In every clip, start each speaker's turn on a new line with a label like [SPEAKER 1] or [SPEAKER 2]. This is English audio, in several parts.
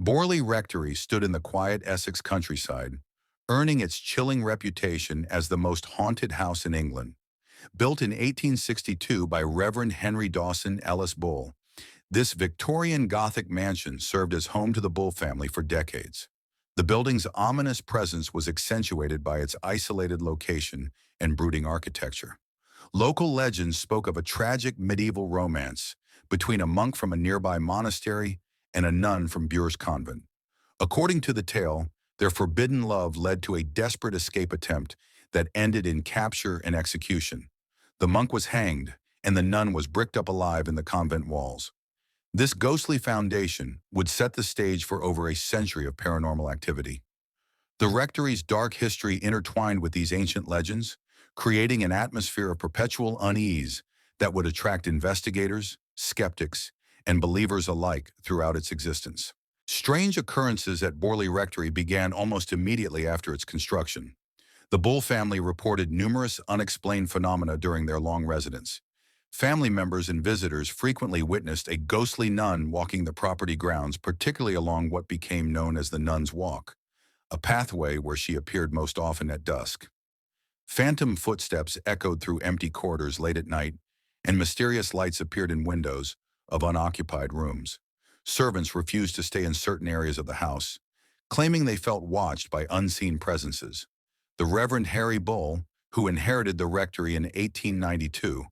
[SPEAKER 1] Borley Rectory stood in the quiet Essex countryside, earning its chilling reputation as the most haunted house in England. Built in 1862 by Reverend Henry Dawson Ellis Bull, this Victorian Gothic mansion served as home to the Bull family for decades. The building's ominous presence was accentuated by its isolated location and brooding architecture. Local legends spoke of a tragic medieval romance between a monk from a nearby monastery and a nun from Bure's convent. According to the tale, their forbidden love led to a desperate escape attempt that ended in capture and execution. The monk was hanged, and the nun was bricked up alive in the convent walls. This ghostly foundation would set the stage for over a century of paranormal activity. The rectory's dark history intertwined with these ancient legends, creating an atmosphere of perpetual unease that would attract investigators, skeptics, and believers alike throughout its existence. Strange occurrences at Borley Rectory began almost immediately after its construction. The Bull family reported numerous unexplained phenomena during their long residence. Family members and visitors frequently witnessed a ghostly nun walking the property grounds, particularly along what became known as the Nun's Walk, a pathway where she appeared most often at dusk. Phantom footsteps echoed through empty corridors late at night, and mysterious lights appeared in windows of unoccupied rooms. Servants refused to stay in certain areas of the house, claiming they felt watched by unseen presences. The Reverend Harry Bull, who inherited the rectory in 1892,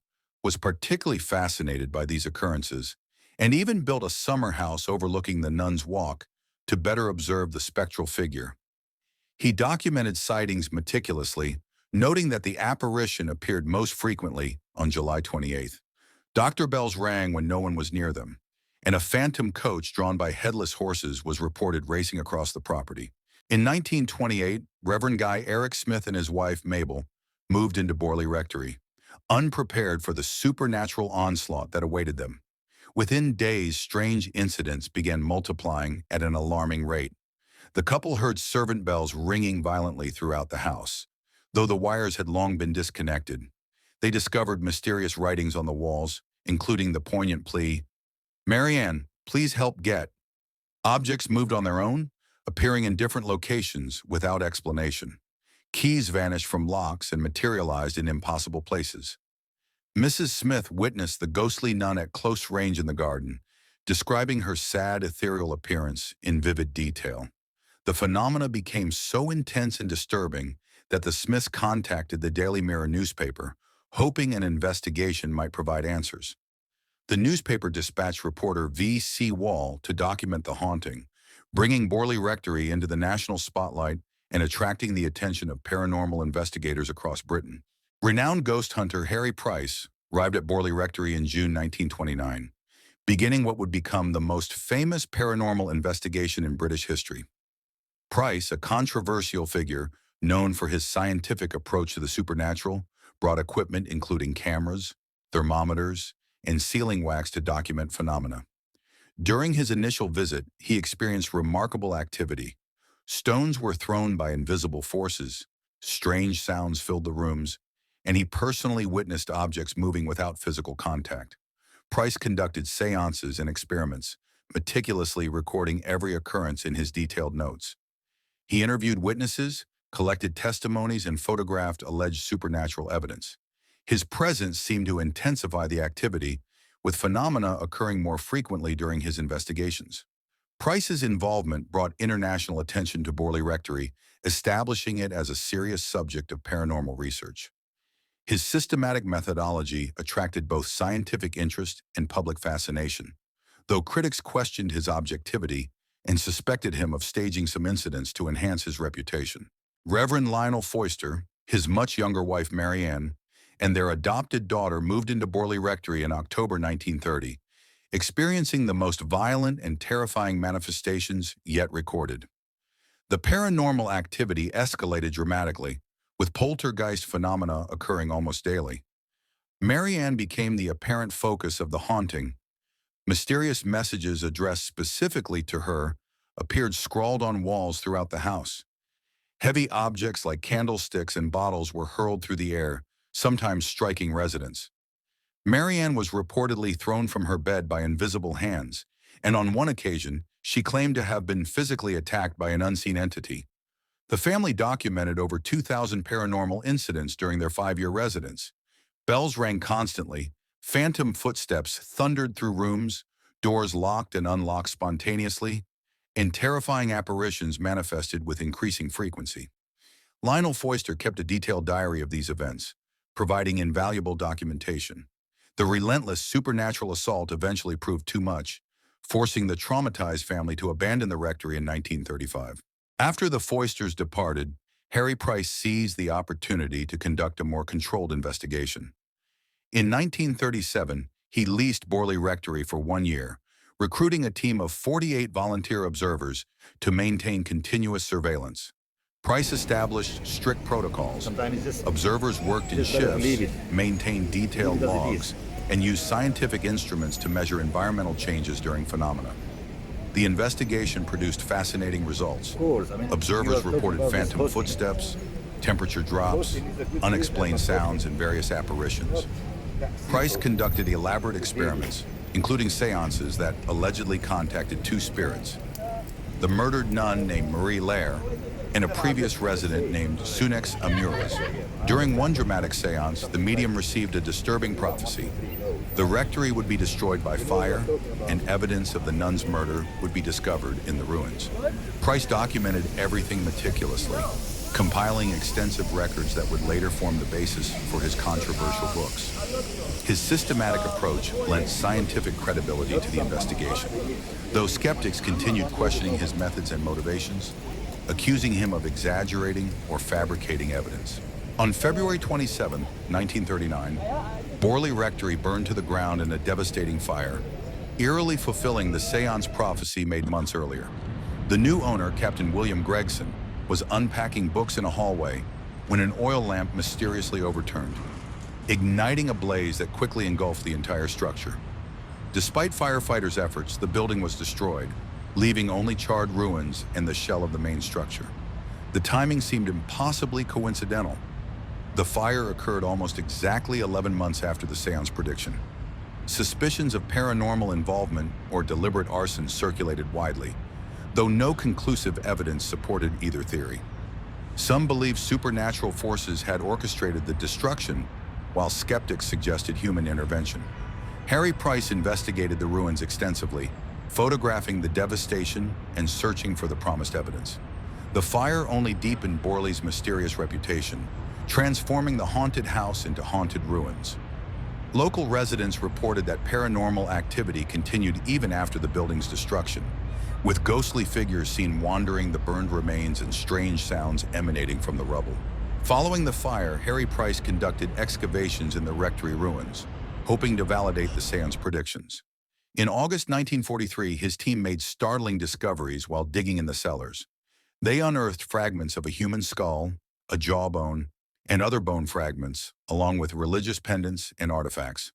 [SPEAKER 1] was particularly fascinated by these occurrences and even built a summer house overlooking the Nun's Walk to better observe the spectral figure. He documented sightings meticulously, noting that the apparition appeared most frequently on July 28th. Dr. bells rang when no one was near them, and a phantom coach drawn by headless horses was reported racing across the property. In 1928, Reverend Guy Eric Smith and his wife, Mabel, moved into Borley Rectory, unprepared for the supernatural onslaught that awaited them. Within days, strange incidents began multiplying at an alarming rate. The couple heard servant bells ringing violently throughout the house, though the wires had long been disconnected. They discovered mysterious writings on the walls, including the poignant plea, "Marianne, please help get." Objects moved on their own, appearing in different locations without explanation. Keys vanished from locks and materialized in impossible places. Mrs. Smith witnessed the ghostly nun at close range in the garden, describing her sad, ethereal appearance in vivid detail. The phenomena became so intense and disturbing that the Smiths contacted the Daily Mirror newspaper, hoping an investigation might provide answers. The newspaper dispatched reporter V.C. Wall to document the haunting, bringing Borley Rectory into the national spotlight and attracting the attention of paranormal investigators across Britain. Renowned ghost hunter Harry Price arrived at Borley Rectory in June 1929, beginning what would become the most famous paranormal investigation in British history. Price, a controversial figure known for his scientific approach to the supernatural, brought equipment including cameras, thermometers, and sealing wax to document phenomena. During his initial visit, he experienced remarkable activity. Stones were thrown by invisible forces, strange sounds filled the rooms, and he personally witnessed objects moving without physical contact. Price conducted seances and experiments, meticulously recording every occurrence in his detailed notes. He interviewed witnesses, collected testimonies, and photographed alleged supernatural evidence. His presence seemed to intensify the activity, with phenomena occurring more frequently during his investigations. Price's involvement brought international attention to Borley Rectory, establishing it as a serious subject of paranormal research. His systematic methodology attracted both scientific interest and public fascination, though critics questioned his objectivity and suspected him of staging some incidents to enhance his reputation. Reverend Lionel Foister, his much younger wife Marianne, and their adopted daughter moved into Borley Rectory in October 1930, experiencing the most violent and terrifying manifestations yet recorded. The paranormal activity escalated dramatically, with poltergeist phenomena occurring almost daily. Marianne became the apparent focus of the haunting. Mysterious messages addressed specifically to her appeared scrawled on walls throughout the house. Heavy objects like candlesticks and bottles were hurled through the air, sometimes striking residents. Marianne was reportedly thrown from her bed by invisible hands, and on one occasion, She claimed to have been physically attacked by an unseen entity. The family documented over 2,000 paranormal incidents during their 5-year residence. Bells rang constantly, phantom footsteps thundered through rooms, doors locked and unlocked spontaneously, and terrifying apparitions manifested with increasing frequency. Lionel Foister kept a detailed diary of these events, providing invaluable documentation. The relentless supernatural assault eventually proved too much, forcing the traumatized family to abandon the rectory in 1935. After the Foisters departed, Harry Price seized the opportunity to conduct a more controlled investigation. In 1937, he leased Borley Rectory for 1 year, recruiting a team of 48 volunteer observers to maintain continuous surveillance. Price established strict protocols. Observers worked in shifts, maintained detailed logs, and used scientific instruments to measure environmental changes during phenomena. The investigation produced fascinating results. Observers reported phantom footsteps, temperature drops, unexplained sounds, and various apparitions. Price conducted elaborate experiments, including seances that allegedly contacted 2 spirits: the murdered nun named Marie Lair and a previous resident named Sunex Amuras. During one dramatic seance, the medium received a disturbing prophecy. The rectory would be destroyed by fire, and evidence of the nun's murder would be discovered in the ruins. Price documented everything meticulously, compiling extensive records that would later form the basis for his controversial books. His systematic approach lent scientific credibility to the investigation, though skeptics continued questioning his methods and motivations, accusing him of exaggerating or fabricating evidence. On February 27, 1939, Borley Rectory burned to the ground in a devastating fire, eerily fulfilling the seance prophecy made months earlier. The new owner, Captain William Gregson, was unpacking books in a hallway when an oil lamp mysteriously overturned, igniting a blaze that quickly engulfed the entire structure. Despite firefighters' efforts, the building was destroyed, leaving only charred ruins and the shell of the main structure. The timing seemed impossibly coincidental. The fire occurred almost exactly 11 months after the seance prediction. Suspicions of paranormal involvement or deliberate arson circulated widely, though no conclusive evidence supported either theory. Some believed supernatural forces had orchestrated the destruction, while skeptics suggested human intervention. Harry Price investigated the ruins extensively, photographing the devastation and searching for the promised evidence. The fire only deepened Borley's mysterious reputation, transforming the haunted house into haunted ruins. Local residents reported that paranormal activity continued even after the building's destruction, with ghostly figures seen wandering the burned remains and strange sounds emanating from the rubble. Following the fire, Harry Price conducted excavations in the rectory ruins, hoping to validate the seance predictions. In August 1943, his team made startling discoveries while digging in the cellars. They unearthed fragments of a human skull, a jawbone, and other bone fragments, along with religious pendants and artifacts.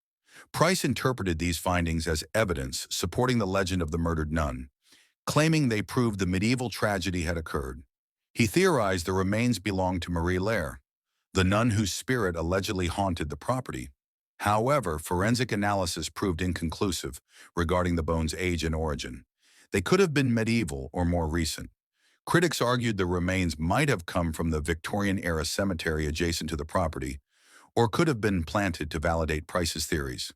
[SPEAKER 1] Price interpreted these findings as evidence supporting the legend of the murdered nun, claiming they proved the medieval tragedy had occurred. He theorized the remains belonged to Marie Lair, the nun whose spirit allegedly haunted the property. However, forensic analysis proved inconclusive regarding the bones' age and origin. They could have been medieval or more recent. Critics argued the remains might have come from the Victorian-era cemetery adjacent to the property, or could have been planted to validate Price's theories.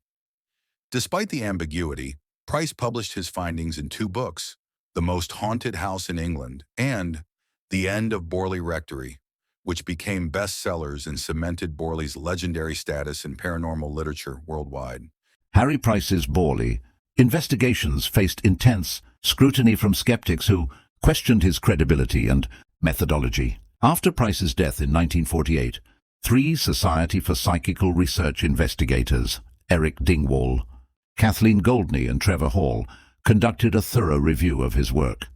[SPEAKER 1] Despite the ambiguity, Price published his findings in 2 books, The Most Haunted House in England and The End of Borley Rectory, which became bestsellers and cemented Borley's legendary status in paranormal literature worldwide.
[SPEAKER 2] Harry Price's Borley investigations faced intense scrutiny from skeptics who questioned his credibility and methodology. After Price's death in 1948, 3 Society for Psychical Research investigators, Eric Dingwall, Kathleen Goldney and Trevor Hall, conducted a thorough review of his work.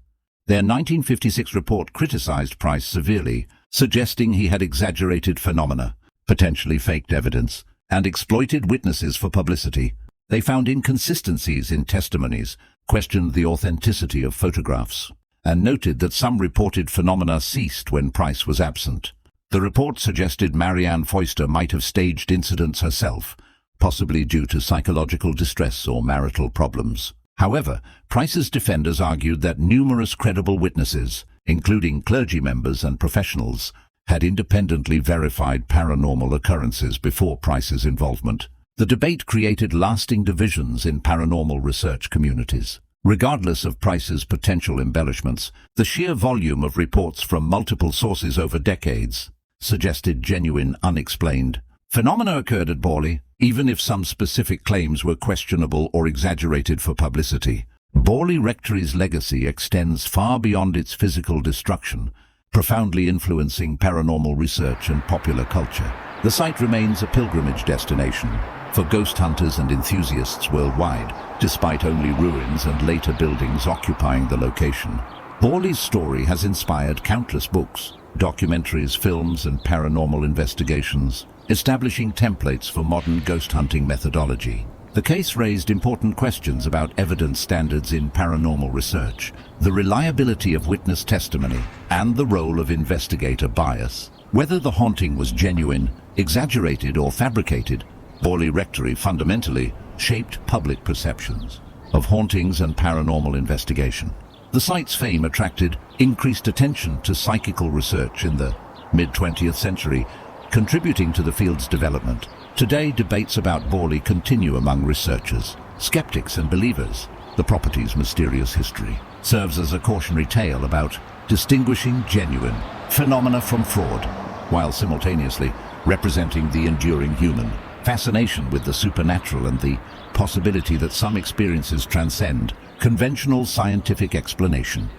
[SPEAKER 2] Their 1956 report criticized Price severely, suggesting he had exaggerated phenomena, potentially faked evidence, and exploited witnesses for publicity. They found inconsistencies in testimonies, questioned the authenticity of photographs, and noted that some reported phenomena ceased when Price was absent. The report suggested Marianne Foister might have staged incidents herself, possibly due to psychological distress or marital problems. However, Price's defenders argued that numerous credible witnesses, including clergy members and professionals, had independently verified paranormal occurrences before Price's involvement. The debate created lasting divisions in paranormal research communities. Regardless of Price's potential embellishments, the sheer volume of reports from multiple sources over decades suggested genuine, unexplained phenomena occurred at Borley, even if some specific claims were questionable or exaggerated for publicity. Borley Rectory's legacy extends far beyond its physical destruction, profoundly influencing paranormal research and popular culture. The site remains a pilgrimage destination for ghost hunters and enthusiasts worldwide, despite only ruins and later buildings occupying the location. Borley's story has inspired countless books, documentaries, films, and paranormal investigations, establishing templates for modern ghost hunting methodology. The case raised important questions about evidence standards in paranormal research, the reliability of witness testimony, and the role of investigator bias. Whether the haunting was genuine, exaggerated, or fabricated, Borley Rectory fundamentally shaped public perceptions of hauntings and paranormal investigation. The site's fame attracted increased attention to psychical research in the mid-20th century, contributing to the field's development. Today, debates about Borley continue among researchers, skeptics, and believers. The property's mysterious history serves as a cautionary tale about distinguishing genuine phenomena from fraud, while simultaneously representing the enduring human fascination with the supernatural and the possibility that some experiences transcend conventional scientific explanation.